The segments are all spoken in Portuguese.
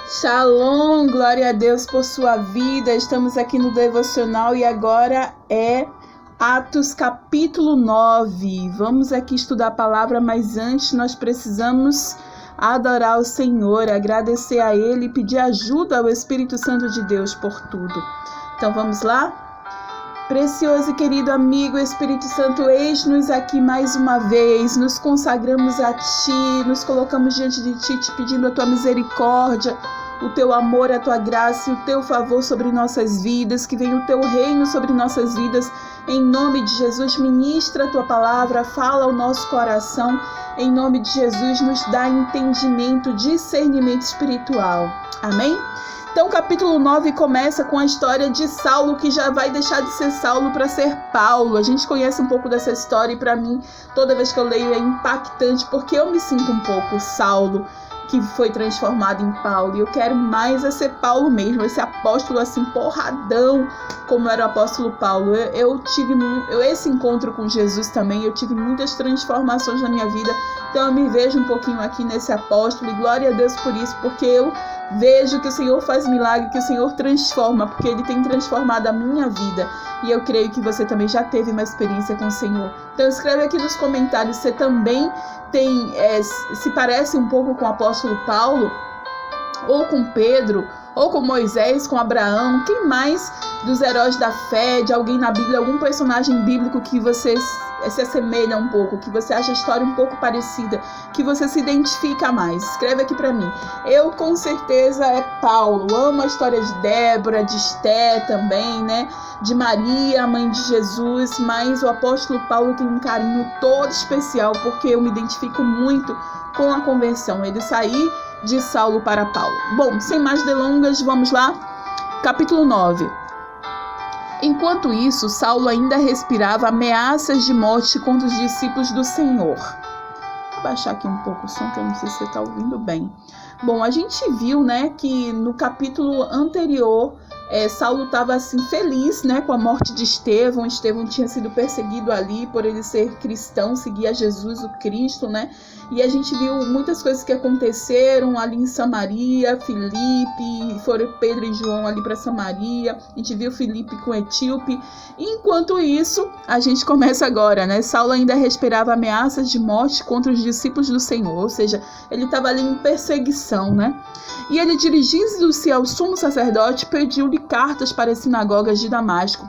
Shalom, glória a Deus por sua vida. Estamos aqui no devocional e agora é Atos capítulo 9. Vamos aqui estudar a palavra, mas antes nós precisamos adorar o Senhor, agradecer a Ele e pedir ajuda ao Espírito Santo de Deus por tudo. Então vamos lá? Precioso e querido amigo Espírito Santo, eis-nos aqui mais uma vez, nos consagramos a Ti, nos colocamos diante de Ti, te pedindo a Tua misericórdia, o Teu amor, a Tua graça e o Teu favor sobre nossas vidas, que venha o Teu reino sobre nossas vidas, em nome de Jesus. Ministra a Tua palavra, fala ao nosso coração, em nome de Jesus, nos dá entendimento, discernimento espiritual, amém? Então, o capítulo 9 começa com a história de Saulo, que já vai deixar de ser Saulo para ser Paulo. A gente conhece um pouco dessa história e para mim, toda vez que eu leio é impactante, porque eu me sinto um pouco Saulo, que foi transformado em Paulo. E eu quero mais é ser Paulo mesmo, esse apóstolo assim, porradão, como era o apóstolo Paulo. Eu tive esse encontro com Jesus também, eu tive muitas transformações na minha vida. Então eu me vejo um pouquinho aqui nesse apóstolo e glória a Deus por isso, porque eu vejo que o Senhor faz milagre, que o Senhor transforma, porque Ele tem transformado a minha vida. E eu creio que você também já teve uma experiência com o Senhor. Então escreve aqui nos comentários se você também tem, se parece um pouco com o apóstolo Paulo, ou com Pedro, ou com Moisés, com Abraão. Quem mais dos heróis da fé, de alguém na Bíblia, algum personagem bíblico que você se assemelha um pouco, que você acha a história um pouco parecida, que você se identifica mais? Escreve aqui pra mim. Eu com certeza é Paulo, amo a história de Débora, de Esté também, né? De Maria, mãe de Jesus, mas o apóstolo Paulo tem um carinho todo especial, porque eu me identifico muito com a conversão, ele sair de Saulo para Paulo. Bom, sem mais delongas, vamos lá? Capítulo 9. Enquanto isso, Saulo ainda respirava ameaças de morte contra os discípulos do Senhor. Vou baixar aqui um pouco o som, que eu não sei se você está ouvindo bem. Bom, a gente viu, né, que no capítulo anterior, Saulo estava assim feliz, né, com a morte de Estevão. Estevão tinha sido perseguido ali por ele ser cristão, seguir a Jesus, o Cristo, né? E a gente viu muitas coisas que aconteceram ali em Samaria. Filipe, foram Pedro e João ali para Samaria. A gente viu Filipe com Etíope. Enquanto isso, a gente começa agora, né? Saulo ainda respirava ameaças de morte contra os discípulos do Senhor, ou seja, ele estava ali em perseguição, né? E ele, dirigindo-se ao sumo sacerdote, pediu-lhe cartas para as sinagogas de Damasco,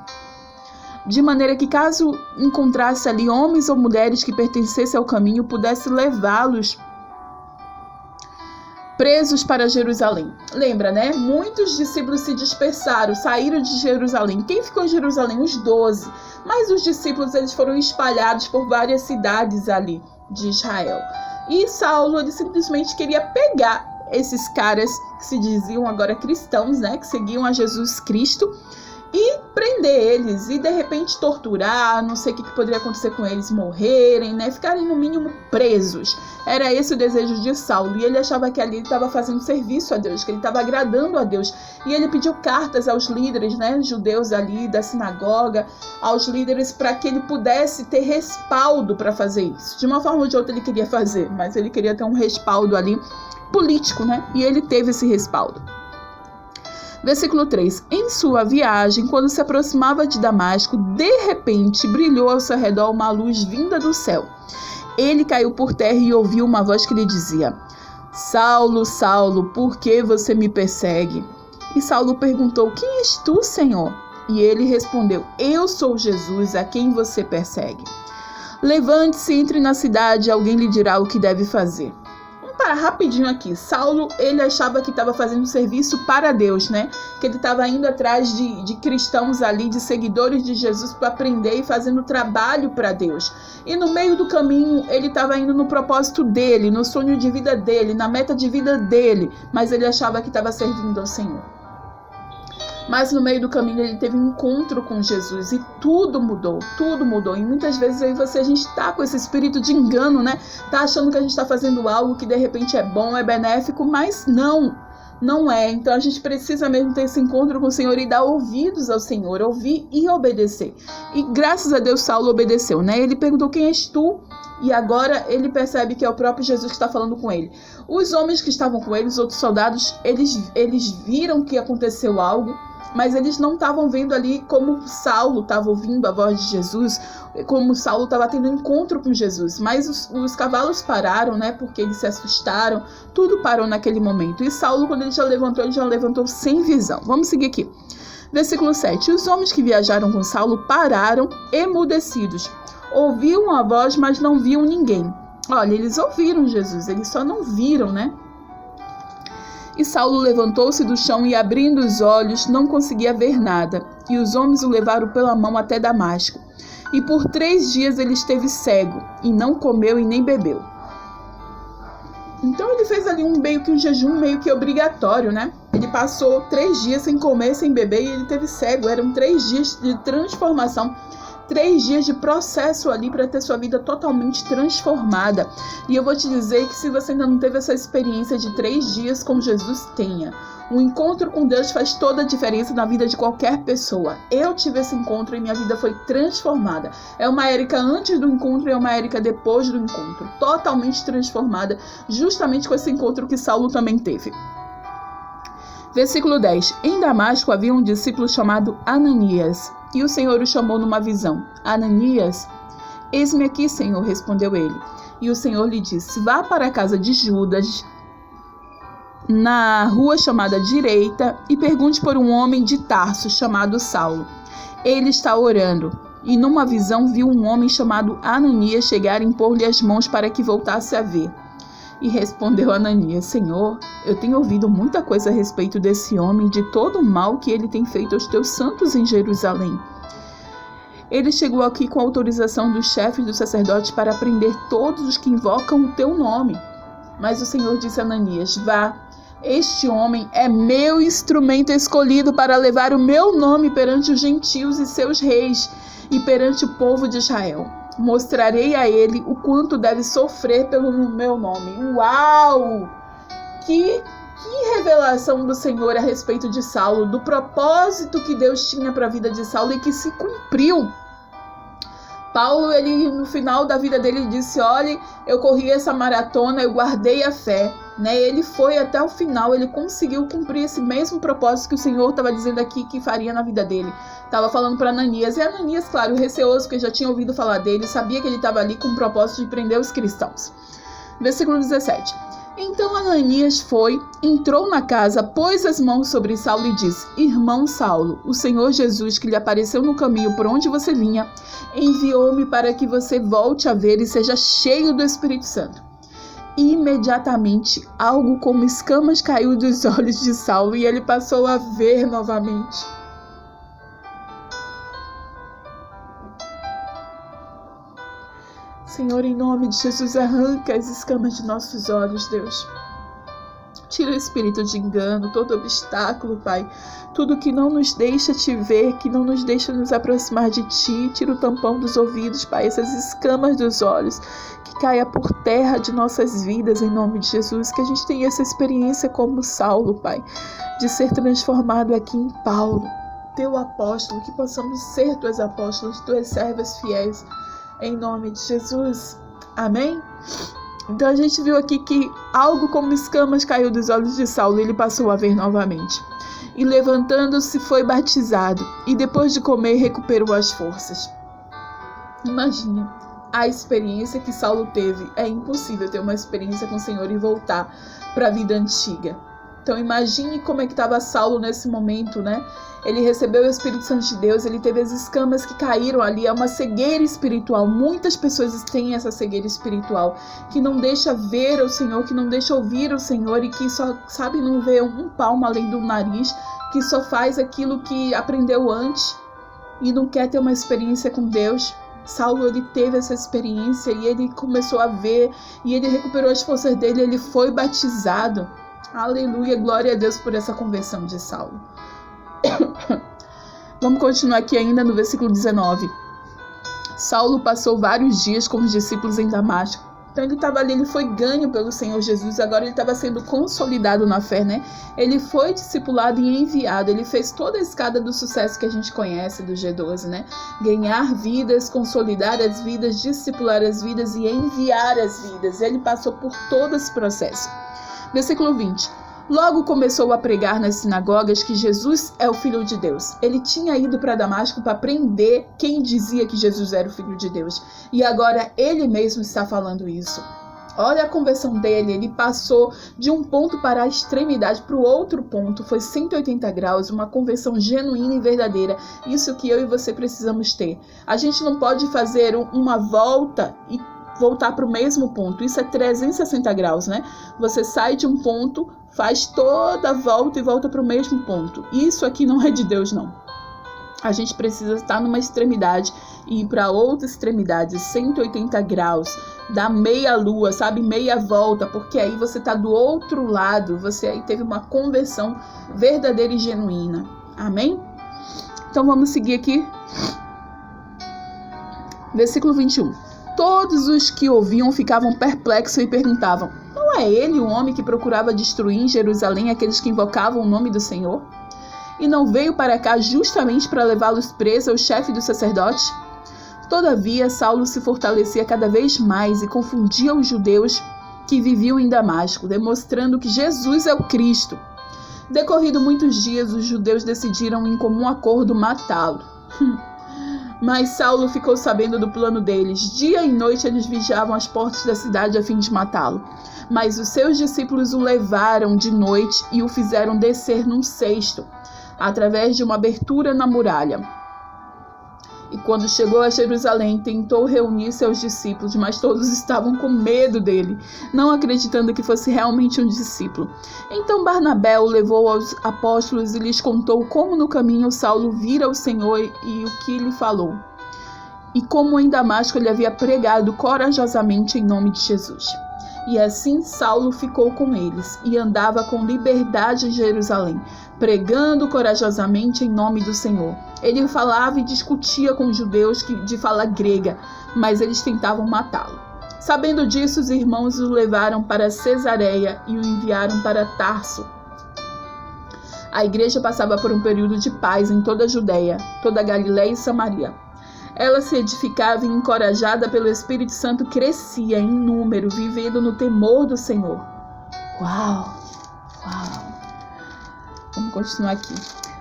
de maneira que, caso encontrasse ali homens ou mulheres que pertencessem ao caminho, pudesse levá-los presos para Jerusalém. Lembra, né? Muitos discípulos se dispersaram, saíram de Jerusalém. Quem ficou em Jerusalém? Os 12. Mas os discípulos, eles foram espalhados por várias cidades ali de Israel. E Saulo, ele simplesmente queria pegar esses caras que se diziam agora cristãos, né? Que seguiam a Jesus Cristo, e prender eles e de repente torturar, não sei o que poderia acontecer com eles, morrerem, né, ficarem no mínimo presos. Era esse o desejo de Saulo, e ele achava que ali ele estava fazendo serviço a Deus, que ele estava agradando a Deus, e ele pediu cartas aos líderes, né, judeus ali da sinagoga, aos líderes, para que ele pudesse ter respaldo para fazer isso. De uma forma ou de outra ele queria fazer, mas ele queria ter um respaldo ali político, né, e ele teve esse respaldo. Versículo 3. Em sua viagem, quando se aproximava de Damasco, de repente brilhou ao seu redor uma luz vinda do céu. Ele caiu por terra e ouviu uma voz que lhe dizia: Saulo, Saulo, por que você me persegue? E Saulo perguntou: Quem és tu, Senhor? E ele respondeu: Eu sou Jesus, a quem você persegue. Levante-se, entre na cidade, alguém lhe dirá o que deve fazer. Rapidinho aqui, Saulo, ele achava que estava fazendo serviço para Deus, né? Que ele estava indo atrás de cristãos ali, de seguidores de Jesus, para aprender e fazendo trabalho para Deus. E no meio do caminho, ele estava indo no propósito dele, no sonho de vida dele, na meta de vida dele, mas ele achava que estava servindo ao Senhor. Mas no meio do caminho ele teve um encontro com Jesus e tudo mudou, tudo mudou. E muitas vezes aí a gente tá com esse espírito de engano, né? Tá achando que a gente tá fazendo algo que de repente é bom, é benéfico, mas não. Não é. Então a gente precisa mesmo ter esse encontro com o Senhor e dar ouvidos ao Senhor, ouvir e obedecer. E graças a Deus Saulo obedeceu, né? Ele perguntou: quem és tu? E agora ele percebe que é o próprio Jesus que está falando com ele. Os homens que estavam com ele, os outros soldados, eles viram que aconteceu algo, mas eles não estavam vendo ali como Saulo estava ouvindo a voz de Jesus, como Saulo estava tendo um encontro com Jesus. Mas os cavalos pararam, né? Porque eles se assustaram. Tudo parou naquele momento. E Saulo, quando ele já levantou sem visão. Vamos seguir aqui. Versículo 7. Os homens que viajaram com Saulo pararam emudecidos. Ouviam a voz, mas não viam ninguém. Olha, eles ouviram Jesus, eles só não viram, né? E Saulo levantou-se do chão e, abrindo os olhos, não conseguia ver nada. E os homens o levaram pela mão até Damasco. E por 3 dias ele esteve cego, e não comeu e nem bebeu. Então ele fez ali meio que um jejum meio que obrigatório, né? Ele passou 3 dias sem comer, sem beber, e ele esteve cego. Eram 3 dias de transformação. 3 dias de processo ali para ter sua vida totalmente transformada. E eu vou te dizer que se você ainda não teve essa experiência de 3 dias com Jesus, tenha. Um encontro com Deus faz toda a diferença na vida de qualquer pessoa. Eu tive esse encontro e minha vida foi transformada. É uma Érica antes do encontro e é uma Érica depois do encontro. Totalmente transformada, justamente com esse encontro que Saulo também teve. Versículo 10. Em Damasco havia um discípulo chamado Ananias. E o Senhor o chamou numa visão. Ananias? Eis-me aqui, Senhor, respondeu ele. E o Senhor lhe disse: vá para a casa de Judas, na rua chamada Direita, e pergunte por um homem de Tarso, chamado Saulo. Ele está orando. E numa visão viu um homem chamado Ananias chegar e impor-lhe as mãos para que voltasse a ver. E respondeu Ananias: Senhor, eu tenho ouvido muita coisa a respeito desse homem, de todo o mal que ele tem feito aos teus santos em Jerusalém. Ele chegou aqui com autorização dos chefes dos sacerdotes para prender todos os que invocam o teu nome. Mas o Senhor disse a Ananias: vá, este homem é meu instrumento escolhido para levar o meu nome perante os gentios e seus reis e perante o povo de Israel. Mostrarei a ele o quanto deve sofrer pelo meu nome. Uau! Que revelação do Senhor a respeito de Saulo, do propósito que Deus tinha para a vida de Saulo e que se cumpriu. Paulo, ele no final da vida dele disse: olha, eu corri essa maratona, eu guardei a fé, né? Ele foi até o final, ele conseguiu cumprir esse mesmo propósito que o Senhor estava dizendo aqui que faria na vida dele. Estava falando para Ananias, e Ananias, claro, receoso, porque já tinha ouvido falar dele, sabia que ele estava ali com o propósito de prender os cristãos. Versículo 17. Então Ananias foi, entrou na casa, pôs as mãos sobre Saulo e disse: Irmão Saulo, o Senhor Jesus, que lhe apareceu no caminho por onde você vinha, enviou-me para que você volte a ver e seja cheio do Espírito Santo. Imediatamente, algo como escamas caiu dos olhos de Saulo e ele passou a ver novamente. Senhor, em nome de Jesus, arranca as escamas de nossos olhos, Deus. Tira o espírito de engano, todo obstáculo, Pai. Tudo que não nos deixa te ver, que não nos deixa nos aproximar de Ti. Tira o tampão dos ouvidos, Pai, essas escamas dos olhos. Que caia por terra de nossas vidas, em nome de Jesus. Que a gente tenha essa experiência como Saulo, Pai, de ser transformado aqui em Paulo, Teu apóstolo. Que possamos ser Tuas apóstolas, Tuas servas fiéis. Em nome de Jesus. Amém? Então a gente viu aqui que algo como escamas caiu dos olhos de Saulo e ele passou a ver novamente. E levantando-se foi batizado e depois de comer recuperou as forças. Imagine a experiência que Saulo teve. É impossível ter uma experiência com o Senhor e voltar para a vida antiga. Então imagine como é que estava Saulo nesse momento, né? Ele recebeu o Espírito Santo de Deus, ele teve as escamas que caíram ali, é uma cegueira espiritual. Muitas pessoas têm essa cegueira espiritual, que não deixa ver o Senhor, que não deixa ouvir o Senhor e que só sabe não ver um palmo além do nariz, que só faz aquilo que aprendeu antes e não quer ter uma experiência com Deus. Saulo, ele teve essa experiência e ele começou a ver e ele recuperou as forças dele, ele foi batizado. Aleluia, glória a Deus por essa conversão de Saulo. Vamos continuar aqui ainda no versículo 19. Saulo passou vários dias com os discípulos em Damasco, Então ele estava ali, ele foi ganho pelo Senhor Jesus, agora ele estava sendo consolidado na fé, né? Ele foi discipulado e enviado, ele fez toda a escada do sucesso que a gente conhece do G12, né? Ganhar vidas, consolidar as vidas, discipular as vidas e enviar as vidas. Ele passou por todo esse processo. Versículo 20. Logo começou a pregar nas sinagogas que Jesus é o Filho de Deus. Ele tinha ido para Damasco para prender quem dizia que Jesus era o Filho de Deus. E agora ele mesmo está falando isso. Olha a conversão dele, ele passou de um ponto para a extremidade, para o outro ponto, foi 180 graus, uma conversão genuína e verdadeira. Isso que eu e você precisamos ter. A gente não pode fazer uma volta e voltar para o mesmo ponto. Isso é 360 graus, né? Você sai de um ponto, faz toda a volta e volta para o mesmo ponto. Isso aqui não é de Deus, não. A gente precisa estar numa extremidade e ir para outra extremidade, 180 graus, dar meia lua, sabe? Meia volta, porque aí você está do outro lado, você aí teve uma conversão verdadeira e genuína. Amém? Então vamos seguir aqui. Versículo 21. Todos os que ouviam ficavam perplexos e perguntavam: não é ele o homem que procurava destruir em Jerusalém aqueles que invocavam o nome do Senhor? E não veio para cá justamente para levá-los presos ao chefe dos sacerdotes? Todavia, Saulo se fortalecia cada vez mais e confundia os judeus que viviam em Damasco, demonstrando que Jesus é o Cristo. Decorrido muitos dias, os judeus decidiram em comum acordo matá-lo. Mas Saulo ficou sabendo do plano deles. Dia e noite eles vigiavam as portas da cidade a fim de matá-lo. Mas os seus discípulos o levaram de noite e o fizeram descer num cesto, através de uma abertura na muralha. E quando chegou a Jerusalém, tentou reunir seus discípulos, mas todos estavam com medo dele, não acreditando que fosse realmente um discípulo. Então Barnabé o levou aos apóstolos e lhes contou como no caminho Saulo vira o Senhor e o que lhe falou. E como em Damasco ele havia pregado corajosamente em nome de Jesus. E assim Saulo ficou com eles e andava com liberdade em Jerusalém, pregando corajosamente em nome do Senhor. Ele falava e discutia com os judeus de fala grega, mas eles tentavam matá-lo. Sabendo disso, os irmãos o levaram para Cesareia e o enviaram para Tarso. A igreja passava por um período de paz em toda a Judeia, toda a Galileia e Samaria. Ela se edificava e, encorajada pelo Espírito Santo, crescia em número, vivendo no temor do Senhor. Uau! Vamos continuar aqui.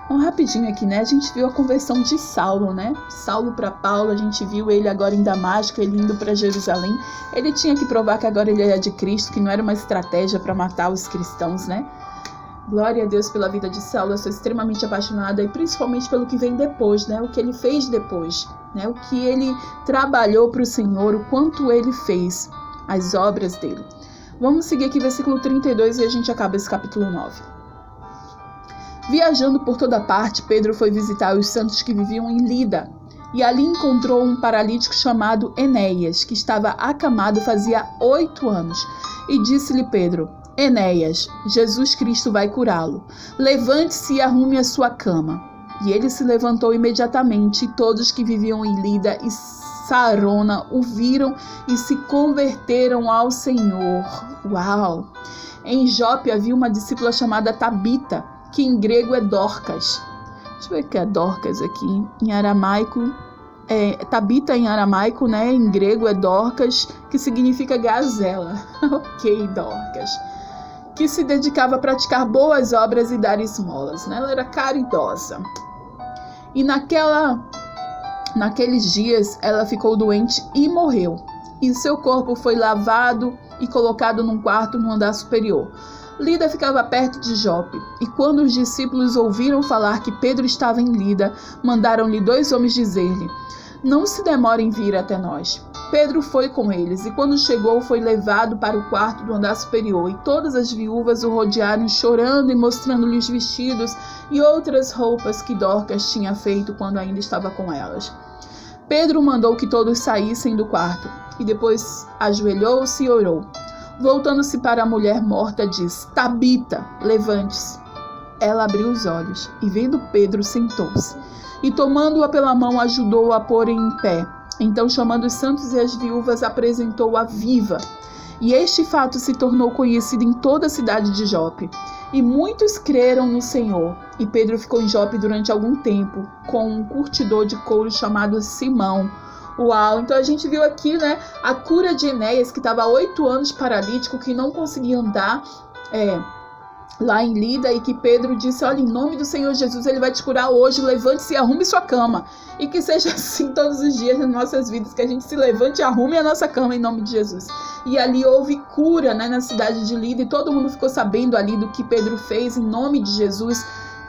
Rapidinho aqui, né? A gente viu a conversão de Saulo, né? Saulo para Paulo, a gente viu ele agora em Damasco, ele indo para Jerusalém. Ele tinha que provar que agora ele era de Cristo, que não era uma estratégia para matar os cristãos, né? Glória a Deus pela vida de Saulo, eu sou extremamente apaixonada e principalmente pelo que vem depois, né? O que ele fez depois, né? O que ele trabalhou para o Senhor, o quanto ele fez, as obras dele. Vamos seguir aqui versículo 32 e a gente acaba esse capítulo 9. Viajando por toda parte, Pedro foi visitar os santos que viviam em Lida e ali encontrou um paralítico chamado Enéas, que estava acamado fazia 8 anos. E disse-lhe Pedro: Enéas, Jesus Cristo vai curá-lo. Levante-se e arrume a sua cama. E ele se levantou imediatamente, e todos que viviam em Lida e Sarona o viram e se converteram ao Senhor. Uau! Em Jope havia uma discípula chamada Tabita, que em grego é Dorcas. Deixa eu ver o que é Dorcas aqui. Em aramaico, Tabita em aramaico, né? Em grego é Dorcas, que significa gazela. Ok, Dorcas. Que se dedicava a praticar boas obras e dar esmolas, né? Ela era caridosa. E naqueles dias ela ficou doente e morreu. E seu corpo foi lavado e colocado num quarto no andar superior. Lida ficava perto de Jope, e quando os discípulos ouviram falar que Pedro estava em Lida, mandaram-lhe 2 homens dizer-lhe: não se demore em vir até nós. Pedro foi com eles, e quando chegou foi levado para o quarto do andar superior, e todas as viúvas o rodearam chorando e mostrando-lhe os vestidos e outras roupas que Dorcas tinha feito quando ainda estava com elas. Pedro mandou que todos saíssem do quarto, e depois ajoelhou-se e orou. Voltando-se para a mulher morta, disse: Tabita, levante-se. Ela abriu os olhos, e vendo Pedro, sentou-se. E tomando-a pela mão, ajudou-a a pôr em pé. Então, chamando os santos e as viúvas, apresentou-a viva. E este fato se tornou conhecido em toda a cidade de Jope. E muitos creram no Senhor. E Pedro ficou em Jope durante algum tempo, com um curtidor de couro chamado Simão. Uau! Então a gente viu aqui, né, a cura de Enéas, que estava há 8 anos paralítico, que não conseguia andar, lá em Lida, e que Pedro disse: olha, em nome do Senhor Jesus, ele vai te curar hoje, levante-se e arrume sua cama. E que seja assim todos os dias nas nossas vidas, que a gente se levante e arrume a nossa cama em nome de Jesus. E ali houve cura, né, na cidade de Lida, e todo mundo ficou sabendo ali do que Pedro fez em nome de Jesus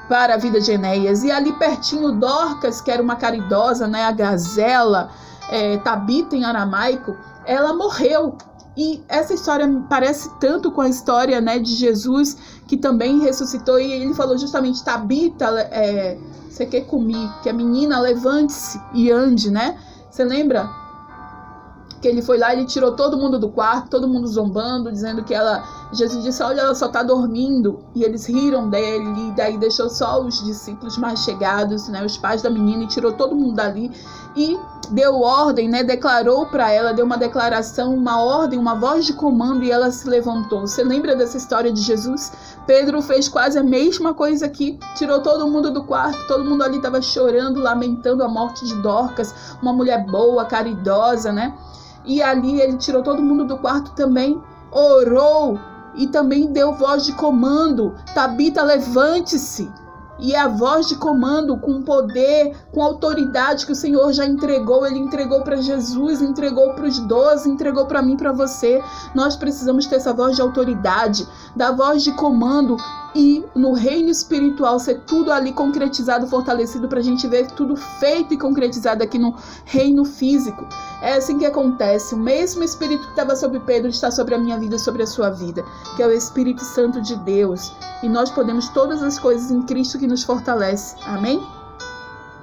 para a vida de Enéas. E ali pertinho, Dorcas, que era uma caridosa, né, a gazela, Tabita em aramaico, ela morreu. E essa história parece tanto com a história, né, de Jesus, que também ressuscitou, e ele falou justamente: Tabita, você quer comer? Que a menina, levante-se e ande, né? Você lembra? Que ele foi lá, ele tirou todo mundo do quarto, todo mundo zombando, dizendo que Jesus disse: olha, ela só está dormindo. E eles riram dele, e daí deixou só os discípulos mais chegados, né, os pais da menina, e tirou todo mundo dali. E deu ordem, né, declarou para ela, deu uma declaração, uma ordem, uma voz de comando, e ela se levantou. Você lembra dessa história de Jesus? Pedro fez quase a mesma coisa aqui, tirou todo mundo do quarto, todo mundo ali estava chorando, lamentando a morte de Dorcas, uma mulher boa, caridosa, né? E ali ele tirou todo mundo do quarto também, orou e também deu voz de comando: Tabita, levante-se. E a voz de comando, com poder, com autoridade que o Senhor já entregou, ele entregou para Jesus, entregou para os 12, entregou para mim, para você. Nós precisamos ter essa voz de autoridade, da voz de comando, e no reino espiritual ser tudo ali concretizado, fortalecido, para a gente ver tudo feito e concretizado aqui no reino físico. É assim que acontece. O mesmo Espírito que estava sobre Pedro está sobre a minha vida e sobre a sua vida, que é o Espírito Santo de Deus. E nós podemos todas as coisas em Cristo que nos fortalece. Amém?